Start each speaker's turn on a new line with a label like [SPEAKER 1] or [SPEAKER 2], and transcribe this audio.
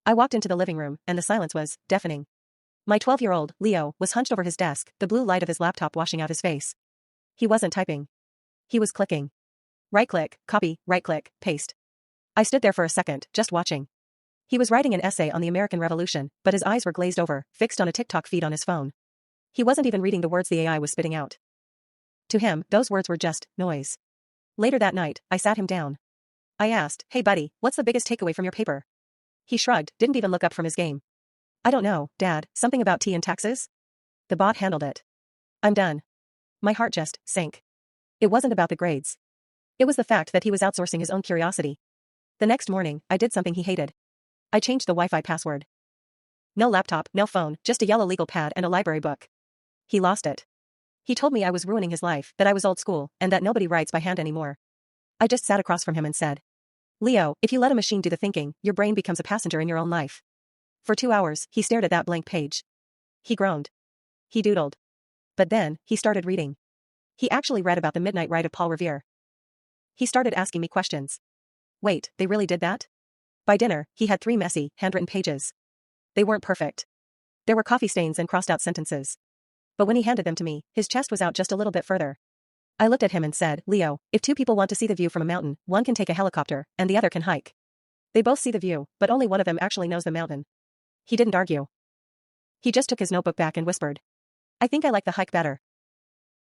[SPEAKER 1] I walked into the living room, and the silence was deafening. My 12-year-old, Leo, was hunched over his desk, the blue light of his laptop washing out his face. He wasn't typing. He was clicking. Right-click, copy, right-click, paste. I stood there for a second, just watching. He was writing an essay on the American Revolution, but his eyes were glazed over, fixed on a TikTok feed on his phone. He wasn't even reading the words the AI was spitting out. To him, those words were just noise. Later that night, I sat him down. I asked, "Hey buddy, what's the biggest takeaway from your paper?" He shrugged, didn't even look up from his game. "I don't know, Dad, something about tea and taxes?" The bot handled it. I'm done. My heart just sank. It wasn't about the grades. It was the fact that he was outsourcing his own curiosity. The next morning, I did something he hated. I changed the Wi-Fi password. No laptop, no phone, just a yellow legal pad and a library book. He lost it. He told me I was ruining his life, that I was old school, and that nobody writes by hand anymore. I just sat across from him and said, "Leo, if you let a machine do the thinking, your brain becomes a passenger in your own life." For 2 hours, he stared at that blank page. He groaned. He doodled. But then, he started reading. He actually read about the Midnight Ride of Paul Revere. He started asking me questions. Wait, they really did that? By dinner, he had 3 messy, handwritten pages. They weren't perfect. There were coffee stains and crossed-out sentences. But when he handed them to me, his chest was out just a little bit further. I looked at him and said, "Leo, if 2 people want to see the view from a mountain, one can take a helicopter, and the other can hike. They both see the view, but only one of them actually knows the mountain." He didn't argue. He just took his notebook back and whispered, "I think I like the hike better."